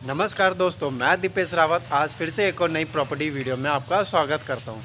नमस्कार दोस्तों, मैं दीपेश रावत आज फिर से एक और नई प्रॉपर्टी वीडियो में आपका स्वागत करता हूं।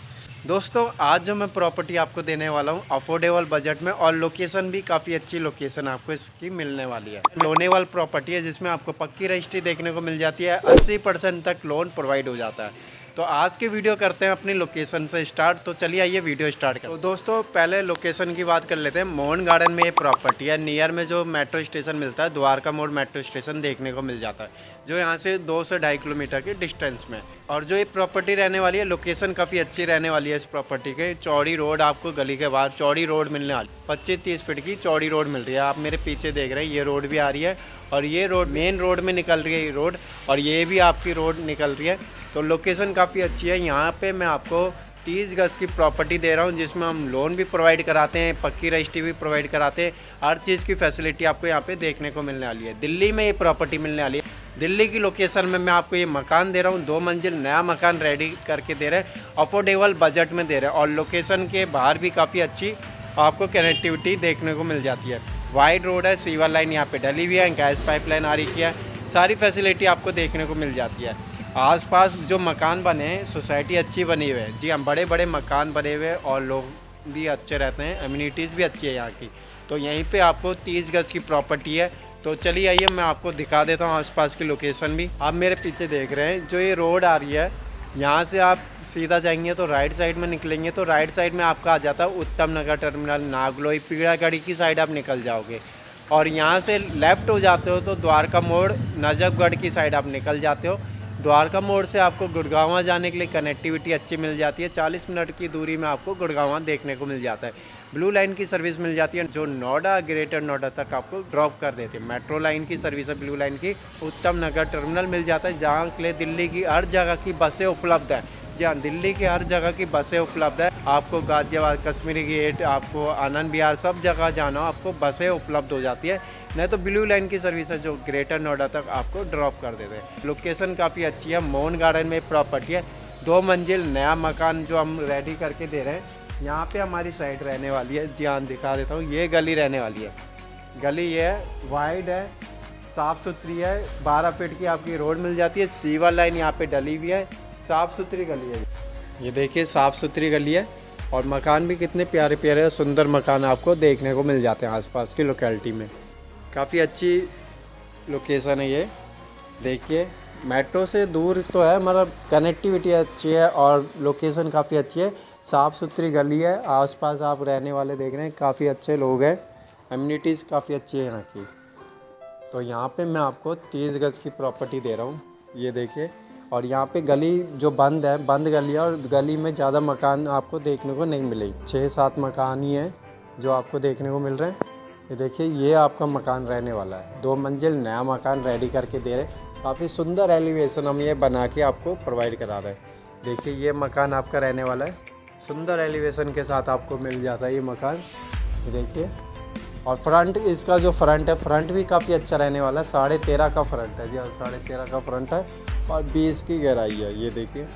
दोस्तों, आज जो मैं प्रॉपर्टी आपको देने वाला हूं अफोर्डेबल बजट में और लोकेशन भी काफ़ी अच्छी लोकेशन आपको इसकी मिलने वाली है। लोनेबल प्रॉपर्टी है जिसमें आपको पक्की रजिस्ट्री देखने को मिल जाती है। 80% तक लोन प्रोवाइड हो जाता है। तो आज की वीडियो करते हैं अपनी लोकेशन से स्टार्ट। तो चलिए आइए वीडियो स्टार्ट करें। तो दोस्तों, पहले लोकेशन की बात कर लेते हैं। मोहन गार्डन में ये प्रॉपर्टी है। नियर में जो मेट्रो स्टेशन मिलता है, द्वारका मोड़ मेट्रो स्टेशन देखने को मिल जाता है, जो यहाँ से 2 से 2.5 किलोमीटर के डिस्टेंस में। और जो ये प्रॉपर्टी रहने वाली है, लोकेशन काफ़ी अच्छी रहने वाली है इस प्रॉपर्टी के। चौड़ी रोड आपको गली के बाहर चौड़ी रोड मिलने वाली, 25-30 फीट की चौड़ी रोड मिल रही है। आप मेरे पीछे देख रहे हैं, ये रोड भी आ रही है और ये रोड मेन रोड में निकल रही है ये रोड, और ये भी आपकी रोड निकल रही है। तो लोकेशन काफ़ी अच्छी है। यहाँ पे मैं आपको 30 गज की प्रॉपर्टी दे रहा हूँ, जिसमें हम लोन भी प्रोवाइड कराते हैं, पक्की रजिस्ट्री भी प्रोवाइड कराते हैं। हर चीज़ की फैसिलिटी आपको यहाँ पे देखने को मिलने वाली है। दिल्ली में ये प्रॉपर्टी मिलने वाली है। दिल्ली की लोकेशन में मैं आपको ये मकान दे रहा हूँ। 2 मंजिल नया मकान रेडी करके दे रहे हैं, अफोर्डेबल बजट में दे रहे हैं। और लोकेशन के बाहर भी काफ़ी अच्छी आपको कनेक्टिविटी देखने को मिल जाती है। वाइड रोड है, सीवर लाइन यहाँ पे डली हुई है, गैस पाइपलाइन आ रही है, सारी फैसिलिटी आपको देखने को मिल जाती है। आसपास जो मकान बने हैं, सोसाइटी अच्छी बनी हुई है। जी हाँ, बड़े बड़े मकान बने हुए हैं और लोग भी अच्छे रहते हैं, एम्यूनिटीज़ भी अच्छी है यहाँ की। तो यहीं पे आपको 30 गज की प्रॉपर्टी है। तो चलिए आइए मैं आपको दिखा देता हूँ आसपास की लोकेशन भी। आप मेरे पीछे देख रहे हैं, जो ये रोड आ रही है, यहाँ से आप सीधा जाएंगे तो राइट साइड में निकलेंगे तो राइट साइड में आपका आ जाता है उत्तम नगर टर्मिनल, नागलोई, पीड़ागढ़ी की साइड आप निकल जाओगे। और यहाँ से लेफ़्ट हो जाते हो तो द्वारका मोड़, नजफगढ़ की साइड आप निकल जाते हो। द्वारका मोड़ से आपको गुड़गांव जाने के लिए कनेक्टिविटी अच्छी मिल जाती है। 40 मिनट की दूरी में आपको गुड़गांव देखने को मिल जाता है। ब्लू लाइन की सर्विस मिल जाती है, जो नोएडा, ग्रेटर नोएडा तक आपको ड्रॉप कर देते हैं। मेट्रो लाइन की सर्विस है ब्लू लाइन की। उत्तम नगर टर्मिनल मिल जाता है, जहाँ के लिए दिल्ली की हर जगह की बसें उपलब्ध है। जी हाँ, दिल्ली की हर जगह की बसें उपलब्ध है। आपको गाजियाबाद, कश्मीरी गेट, आपको आनंद विहार, सब जगह जाना हो आपको बसें उपलब्ध हो जाती है। नहीं तो ब्लू लाइन की सर्विस है, जो ग्रेटर नोएडा तक आपको ड्रॉप कर देते हैं। लोकेशन काफ़ी अच्छी है। मोहन गार्डन में प्रॉपर्टी है। 2 मंजिल नया मकान जो हम रेडी करके दे रहे हैं। यहाँ पे हमारी साइड रहने वाली है। जी हाँ, दिखा देता हूँ। ये गली रहने वाली है। गली ये है, वाइड है, साफ़ सुथरी है। 12 फीट की आपकी रोड मिल जाती है। सीवर लाइन यहाँ पे डली हुई है। साफ़ सुथरी गली है। ये देखिए, साफ़ सुथरी गली है। और मकान भी कितने प्यारे प्यारे सुंदर मकान आपको देखने को मिल जाते हैं आसपास की लोकेलिटी में। काफ़ी अच्छी लोकेशन है ये। देखिए, मेट्रो से दूर तो है, मतलब कनेक्टिविटी अच्छी है और लोकेशन काफ़ी अच्छी है। साफ़ सुथरी गली है। आसपास आप रहने वाले देख रहे हैं, काफ़ी अच्छे लोग हैं। एम्यूनिटीज़ काफ़ी अच्छी है यहाँ की। तो यहाँ पे मैं आपको 30 गज की प्रॉपर्टी दे रहा हूँ। ये देखिए, और यहाँ पे गली जो बंद है, बंद गली है, और गली में ज़्यादा मकान आपको देखने को नहीं मिलेंगे। 6-7 मकान ही हैं जो आपको देखने को मिल रहे हैं। ये देखिए, ये आपका मकान रहने वाला है। 2 मंजिल नया मकान रेडी करके दे रहे हैं। काफ़ी सुंदर एलिवेशन हम ये बना के आपको प्रोवाइड करा रहे हैं। देखिए, ये मकान आपका रहने वाला है। सुंदर एलिवेशन के साथ आपको मिल जाता है ये मकान। ये देखिए, और फ्रंट, इसका जो फ्रंट है, फ्रंट भी काफ़ी अच्छा रहने वाला है। 13.5 का फ्रंट है। जी हाँ, 13.5 का फ्रंट है और 20 की गहराई है। ये देखिए,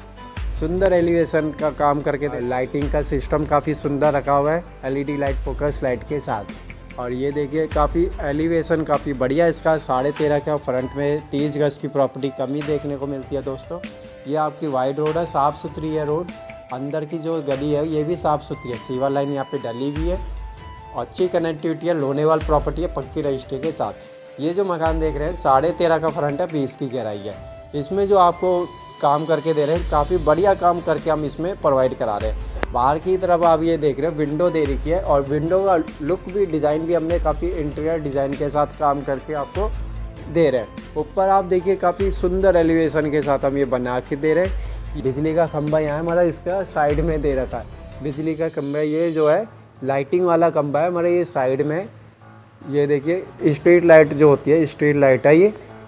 सुंदर एलिवेशन का काम करके लाइटिंग का सिस्टम काफ़ी सुंदर रखा हुआ है, LED लाइट, फोकस लाइट के साथ। और ये देखिए, काफ़ी एलिवेशन काफ़ी बढ़िया इसका। 13.5 का फ्रंट में 30 गज की प्रॉपर्टी कम ही देखने को मिलती है दोस्तों। ये आपकी वाइड रोड है, साफ़ सुथरी है रोड। अंदर की जो गली है ये भी साफ़ सुथरी है। सीवर लाइन यहाँ पे डली हुई है। अच्छी कनेक्टिविटी है। लोनेबल प्रॉपर्टी है, पक्की रजिस्ट्री के साथ। ये जो मकान देख रहे हैं, 13.5 का फ्रंट है, 20 की गहराई है। इसमें जो आपको काम करके दे रहे हैं, काफ़ी बढ़िया काम करके हम इसमें प्रोवाइड करा रहे हैं। बाहर की तरफ आप ये देख रहे हैं, विंडो दे रखी है, और विंडो का लुक भी, डिज़ाइन भी हमने काफ़ी इंटीरियर डिज़ाइन के साथ काम करके आपको दे रहे हैं। ऊपर आप देखिए, काफ़ी सुंदर एलिवेशन के साथ हम ये बना के दे रहे हैं। बिजली का खंभा यहाँ है, मतलब इसका साइड में दे रखा है बिजली का खंभा। ये जो है लाइटिंग वाला खंभा है, मतलब ये साइड में। ये देखिए, स्ट्रीट लाइट जो होती है, स्ट्रीट लाइट है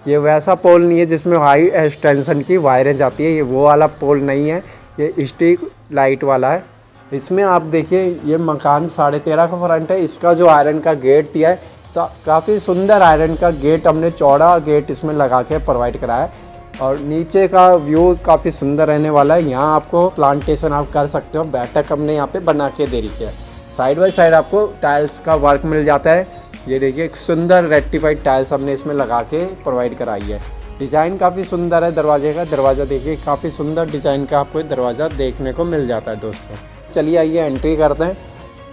ये वैसा पोल नहीं है जिसमें हाई एक्सटेंशन की वायरें जाती है। ये वो वाला पोल नहीं है, ये स्ट्रीट लाइट वाला है। इसमें आप देखिए, ये मकान 13.5 का फ्रंट है। इसका जो आयरन का गेट दिया है, काफ़ी सुंदर आयरन का गेट, हमने चौड़ा गेट इसमें लगा के प्रोवाइड कराया है। और नीचे का व्यू काफ़ी सुंदर रहने वाला है। यहाँ आपको प्लांटेशन आप कर सकते हो। बैठक हमने यहाँ पे बना के दे रही है। साइड बाय साइड आपको टाइल्स का वर्क मिल जाता है। ये देखिए, एक सुंदर रेक्टिफाइड टाइल्स हमने इसमें लगा के प्रोवाइड कराई है। डिज़ाइन काफ़ी सुंदर है दरवाजे का। दरवाज़ा देखिए काफ़ी सुंदर डिज़ाइन का आपको दरवाज़ा देखने को मिल जाता है दोस्तों। चलिए आइए एंट्री करते हैं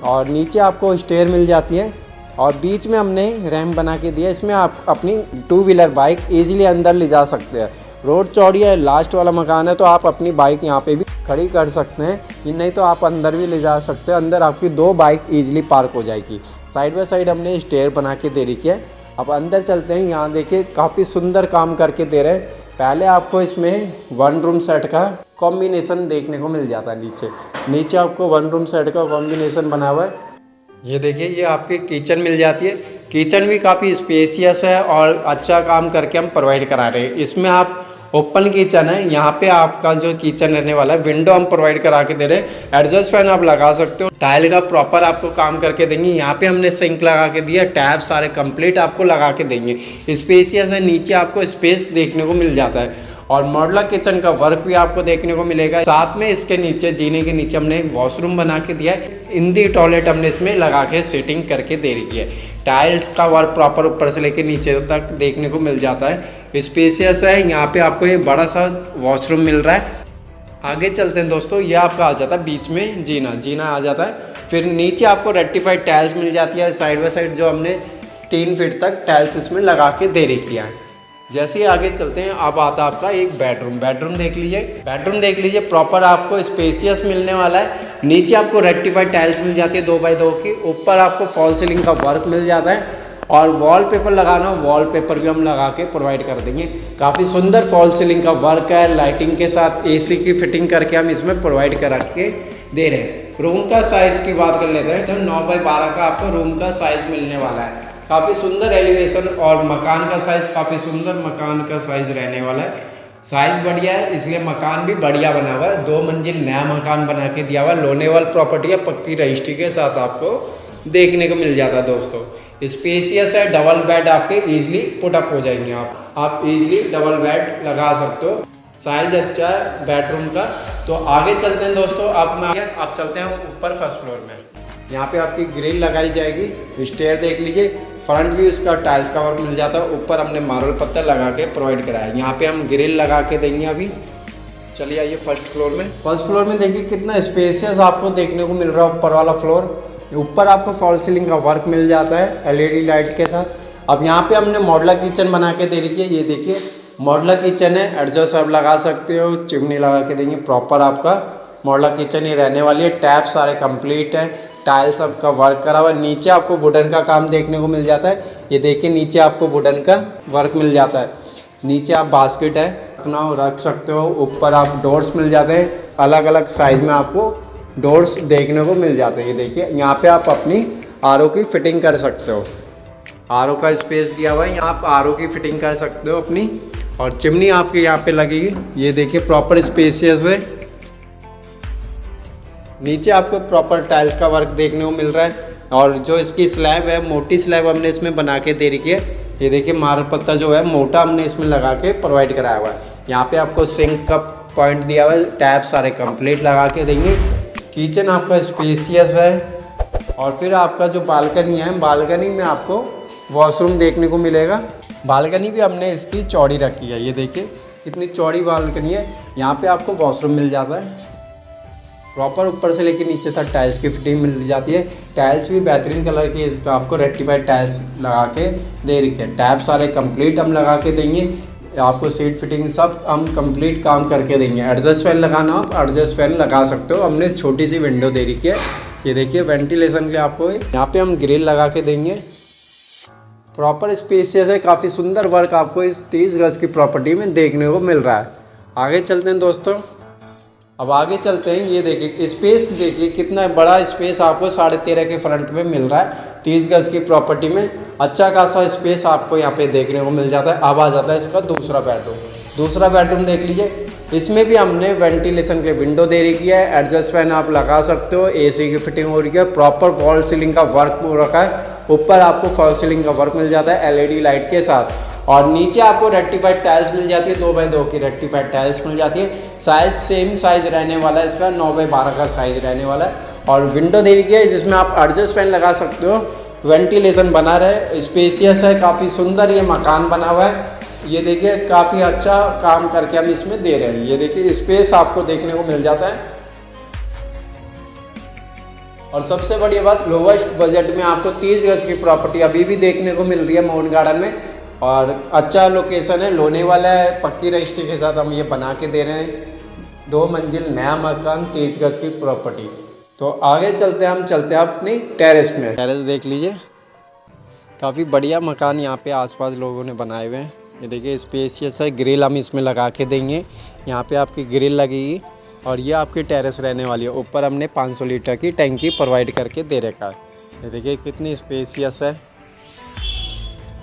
और नीचे आपको स्टेयर मिल जाती है और बीच में हमने रैंप बना के दिया। इसमें आप अपनी 2 व्हीलर बाइक ईजिली अंदर ले जा सकते हैं। रोड चौड़ी है, लास्ट वाला मकान है, तो आप अपनी बाइक यहाँ पे भी खड़ी कर सकते हैं, नहीं तो आप अंदर भी ले जा सकते हैं। अंदर आपकी 2 बाइक ईजिली पार्क हो जाएगी। साइड बाय साइड हमने स्टेयर बना के दे रखी है। अब अंदर चलते हैं। यहाँ देखिए काफ़ी सुंदर काम करके दे रहे हैं। पहले आपको इसमें 1 रूम सेट का कॉम्बिनेशन देखने को मिल जाता है। नीचे आपको 1 रूम सेट का कॉम्बिनेशन बना हुआ है। ये देखिए ये आपकी किचन मिल जाती है। किचन भी काफ़ी स्पेसियस है और अच्छा काम करके हम प्रोवाइड करा रहे हैं। इसमें आप ओपन किचन है, यहाँ पे आपका जो किचन रहने वाला है, विंडो हम प्रोवाइड करा के दे रहे हैं। एडजस्ट फैन आप लगा सकते हो। टाइल का प्रॉपर आपको काम करके देंगे। यहाँ पे हमने सिंक लगा के दिया, टैप सारे कंप्लीट आपको लगा के देंगे। स्पेसियस है, नीचे आपको स्पेस देखने को मिल जाता है और मॉडुलर किचन का वर्क भी आपको देखने को मिलेगा। साथ में इसके नीचे जीने के नीचे हमने एक वॉशरूम बना के दिया है। इंदी टॉयलेट हमने इसमें लगा के सेटिंग करके दे रही है। टाइल्स का वर्क प्रॉपर ऊपर से लेकर नीचे तक देखने को मिल जाता है। स्पेसियस है। यहाँ पे आपको ये बड़ा सा वॉशरूम मिल रहा है। आगे चलते हैं दोस्तों। ये आपका आ जाता है बीच में जीना आ जाता है। फिर नीचे आपको रेक्टिफाइड टाइल्स मिल जाती है। साइड बाय साइड जो हमने 3 फीट तक टाइल्स इसमें लगा के दे रखी है। जैसे ही आगे चलते हैं, अब आता आपका एक बेडरूम देख लीजिए। प्रॉपर आपको स्पेसियस मिलने वाला है। नीचे आपको रेक्टिफाइड टाइल्स मिल जाती है 2x2 की। ऊपर आपको फॉल सीलिंग का वर्क मिल जाता है और वॉलपेपर लगाना हो, वॉलपेपर भी हम लगा के प्रोवाइड कर देंगे। काफ़ी सुंदर फॉल सीलिंग का वर्क है। लाइटिंग के साथ AC की फिटिंग करके हम इसमें प्रोवाइड करा के दे रहे हैं। रूम का साइज़ की बात कर लेते हैं तो 9x12 का आपको रूम का साइज़ मिलने वाला है। काफ़ी सुंदर एलिवेशन और मकान का साइज़ काफ़ी सुंदर मकान का साइज़ रहने वाला है। साइज़ बढ़िया है, इसलिए मकान भी बढ़िया बना हुआ है। 2 मंजिल नया मकान बना के दिया हुआ है। लोनेवाल प्रॉपर्टी है, पक्की रजिस्ट्री के साथ आपको देखने को मिल जाता है दोस्तों। स्पेसियस है। डबल बेड आपके इजीली पुट अप हो जाएंगे। आप इजीली डबल बेड लगा सकते हो। साइज अच्छा है बेडरूम का। तो आगे चलते हैं दोस्तों। आप चलते हैं ऊपर फर्स्ट फ्लोर में। यहाँ पे आपकी ग्रिल लगाई जाएगी। स्टेयर देख लीजिए। फ्रंट भी उसका टाइल्स का वर्क मिल जाता है। ऊपर हमने मार्बल पत्थर लगा के प्रोवाइड कराया है। यहाँ पे हम ग्रिल लगा के देंगे अभी। चलिए आइए फर्स्ट फ्लोर में देखिए कितना स्पेसियस आपको देखने को मिल रहा है ऊपर वाला फ्लोर। ऊपर आपको फॉल सीलिंग का वर्क मिल जाता है LED लाइट के साथ। अब यहाँ पे हमने मॉडुलर किचन बना के दे रखी है। ये देखिए मॉडुलर किचन है। एडजस्ट आप लगा सकते हो, चिमनी लगा के देंगे। प्रॉपर आपका मॉडुलर किचन ही रहने वाली है। टैप सारे कंप्लीट है। टाइल्स सबका वर्क करा हुआ है। नीचे आपको वुडन का काम देखने को मिल जाता है। ये देखिए नीचे आपको वुडन का वर्क मिल जाता है। नीचे आप बास्केट है अपना रख सकते हो। ऊपर आप डोर्स मिल जाते हैं। अलग अलग साइज में आपको डोर्स देखने को मिल जाते हैं। ये देखिए यहाँ पे आप अपनी RO की फिटिंग कर सकते हो। RO का स्पेस दिया हुआ है। यहाँ आप RO की फिटिंग कर सकते हो अपनी। और चिमनी आपके यहाँ पे लगेगी। ये देखिए प्रॉपर स्पेसियस है। नीचे आपको प्रॉपर टाइल्स का वर्क देखने को मिल रहा है। और जो इसकी स्लैब है, मोटी स्लैब हमने इसमें बना के दे रखी है। ये देखिए मार्बल पत्ता जो है मोटा हमने इसमें लगा के प्रोवाइड कराया हुआ है। यहाँ पे आपको सिंक का पॉइंट दिया हुआ है। टैप सारे कंप्लीट लगा के देंगे। किचन आपका स्पेसियस है। और फिर आपका जो बालकनी है, बालकनी में आपको वॉशरूम देखने को मिलेगा। बालकनी भी हमने इसकी चौड़ी रखी है। ये देखिए कितनी चौड़ी बालकनी है। यहाँ पे आपको वॉशरूम मिल जाता है। प्रॉपर ऊपर से लेकर नीचे तक टाइल्स की फिटिंग मिल जाती है। टाइल्स भी बेहतरीन कलर की आपको रेक्टिफाइड टाइल्स लगा के दे रखी है। टैप सारे कंप्लीट हम लगा के देंगे। आपको सीट फिटिंग सब हम कंप्लीट काम करके देंगे। एडजस्ट फैन लगाना हो आप एडजस्ट फैन लगा सकते हो। हमने छोटी सी विंडो दे रखी है। ये देखिए वेंटिलेशन के लिए आपको यहाँ पे हम ग्रिल लगा के देंगे। प्रॉपर स्पेसियस है। काफ़ी सुंदर वर्क आपको इस 30 गज की प्रॉपर्टी में देखने को मिल रहा है। आगे चलते हैं दोस्तों। अब आगे चलते हैं। ये देखिए स्पेस देखिए कितना बड़ा स्पेस आपको 13.5 के फ्रंट में मिल रहा है। 30 गज की प्रॉपर्टी में अच्छा खासा स्पेस आपको यहाँ पे देखने को मिल जाता है। अब आ जाता है इसका दूसरा बेडरूम देख लीजिए। इसमें भी हमने वेंटिलेशन के लिए विंडो दे रखी है। एडजस्ट फैन आप लगा सकते हो। AC की फिटिंग हो रही है। प्रॉपर वॉल सीलिंग का वर्क हो रखा है। ऊपर आपको फॉल सीलिंग का वर्क मिल जाता है LED लाइट के साथ। और नीचे आपको रेक्टिफाइड टाइल्स मिल जाती है। 2x2 की रेक्टिफाइड टाइल्स मिल जाती है। साइज सेम साइज रहने वाला है इसका। 9x12 का साइज रहने वाला है। और विंडो दे रखी है जिसमें आप एडजस्ट फैन लगा सकते हो। वेंटिलेशन बना रहे। स्पेसियस है। काफ़ी सुंदर ये मकान बना हुआ है। ये देखिए काफ़ी अच्छा काम करके हम इसमें दे रहे हैं। ये देखिए स्पेस आपको देखने को मिल जाता है। और सबसे बड़ी बात, लोवेस्ट बजट में आपको 30 गज की प्रॉपर्टी अभी भी देखने को मिल रही है मोहन गार्डन में। और अच्छा लोकेशन है, लोने वाला है, पक्की रजिस्ट्री के साथ हम ये बना के दे रहे हैं। 2 मंजिल नया मकान, 30 गज की प्रॉपर्टी। तो आगे चलते हैं, हम चलते हैं अपनी टेरेस में। टेरेस देख लीजिए, काफ़ी बढ़िया मकान यहाँ पे आसपास लोगों ने बनाए हुए हैं। ये देखिए स्पेसियस है, ग्रिल हम इसमें लगा के देंगे। यहाँ पे आपकी ग्रिल लगेगी और ये आपकी टेरेस रहने वाली है। ऊपर हमने 500 लीटर की टैंकी प्रोवाइड करके दे रखा है। ये देखिए कितनी स्पेसियस है,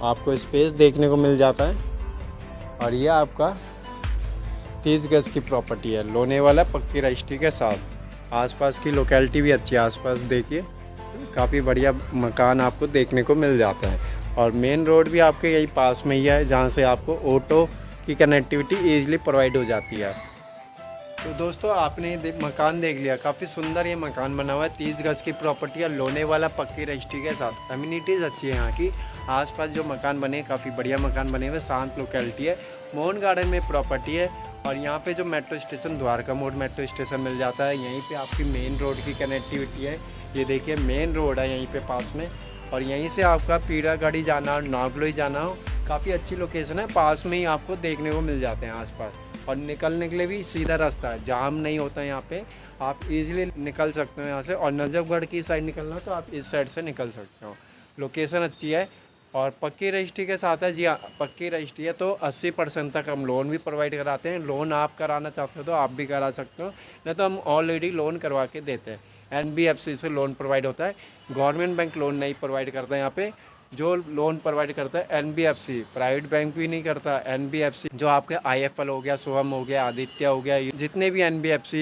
आपको स्पेस देखने को मिल जाता है। और ये आपका 30 गज की प्रॉपर्टी है, लोने वाला पक्की रजिस्ट्री के साथ। आसपास की लोकेलिटी भी अच्छी है, आसपास देखिए काफ़ी बढ़िया मकान आपको देखने को मिल जाता है। और मेन रोड भी आपके यही पास में ही है, जहाँ से आपको ऑटो की कनेक्टिविटी ईजिली प्रोवाइड हो जाती है। तो दोस्तों आपने मकान देख लिया, काफ़ी सुंदर ये मकान बना हुआ है। 30 गज की प्रॉपर्टी है, लोने वाला पक्की रजिस्ट्री के साथ। अम्यूनिटीज़ अच्छी है यहाँ की। आसपास जो मकान बने काफ़ी बढ़िया मकान बने हुए, शांत लोकेलिटी है। मोहन गार्डन में प्रॉपर्टी है। और यहाँ पे जो मेट्रो स्टेशन द्वारका मोड़ मेट्रो स्टेशन मिल जाता है। यहीं पे आपकी मेन रोड की कनेक्टिविटी है। ये देखिए मेन रोड है यहीं पे पास में। और यहीं से आपका पीरागढ़ी जाना हो, नागलोई जाना हो, काफ़ी अच्छी लोकेशन है। पास में ही आपको देखने को मिल जाते हैं आसपास। और निकलने के लिए भी सीधा रास्ता है, जाम नहीं होता है यहाँ पे। आप इजीली निकल सकते हो यहाँ से। और नजफगढ़ की साइड निकलना तो आप इस साइड से निकल सकते हो। लोकेशन अच्छी है और पक्की रजिस्ट्री के साथ है। जी हाँ, पक्की रजिस्ट्री है तो 80% तक हम लोन भी प्रोवाइड कराते हैं। लोन आप कराना चाहते हो तो आप भी करा सकते हो, नहीं तो हम ऑलरेडी लोन करवा के देते हैं। NBFC से लोन प्रोवाइड होता है, गवर्नमेंट बैंक लोन नहीं प्रोवाइड करता है यहाँ पे। जो लोन प्रोवाइड करता है NBFC, प्राइवेट बैंक भी नहीं करता। NBFC जो आपके IFL हो गया, सोहम हो गया, आदित्य हो गया, जितने भी NBFC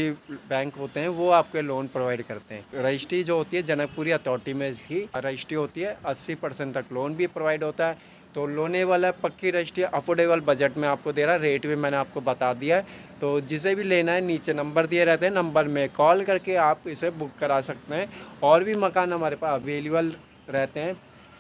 बैंक होते हैं वो आपके लोन प्रोवाइड करते हैं। रजिस्ट्री जो होती है जनकपुरी अथॉरिटी में इसकी रजिस्ट्री होती है। 80% तक लोन भी प्रोवाइड होता है। तो लोने वाला पक्की रजिस्ट्री अफोर्डेबल बजट में आपको दे रहा है। रेट भी मैंने आपको बता दिया है। तो जिसे भी लेना है नीचे नंबर दिए रहते हैं, नंबर में कॉल करके आप इसे बुक करा सकते हैं। और भी मकान हमारे पास अवेलेबल रहते हैं।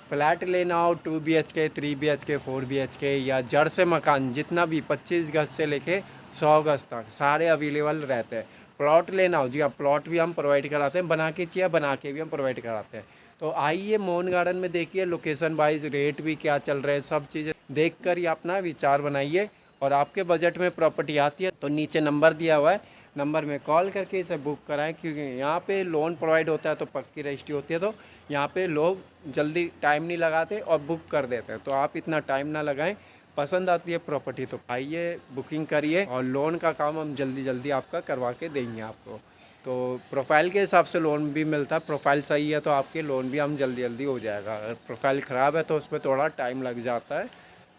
फ्लैट लेना हो 2 BHK, 3 BHK, 4 BHK या जड़ से मकान जितना भी 25 गज से लेके 100 गज तक सारे अवेलेबल रहते हैं। प्लॉट लेना हो, जी हाँ, प्लॉट भी हम प्रोवाइड कराते हैं। बना के चाहिए बना के भी हम प्रोवाइड कराते हैं। तो आइए मोहन गार्डन में देखिए लोकेशन वाइज रेट भी क्या चल रहे हैं, सब चीज़ें देख कर ही अपना विचार बनाइए। और आपके बजट में प्रॉपर्टी आती है तो नीचे नंबर दिया हुआ है, नंबर में कॉल करके इसे बुक कराएं। क्योंकि यहाँ पे लोन प्रोवाइड होता है तो पक्की रजिस्ट्री होती है, तो यहाँ पे लोग जल्दी टाइम नहीं लगाते और बुक कर देते हैं। तो आप इतना टाइम ना लगाएं। पसंद आती है प्रॉपर्टी तो आइए, बुकिंग करिए और लोन का काम हम जल्दी जल्दी आपका करवा के देंगे आपको। तो प्रोफाइल के हिसाब से लोन भी मिलता है। प्रोफाइल सही है तो आपके लोन भी हम जल्दी जल्दी हो जाएगा। अगर प्रोफाइल ख़राब है तो उसमें थोड़ा टाइम लग जाता है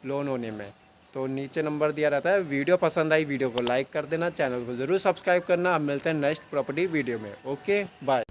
लोन होने में। तो नीचे नंबर दिया रहता है। वीडियो पसंद आई वीडियो को लाइक कर देना, चैनल को ज़रूर सब्सक्राइब करना। अब मिलते हैं नेक्स्ट प्रॉपर्टी वीडियो में। Okay bye.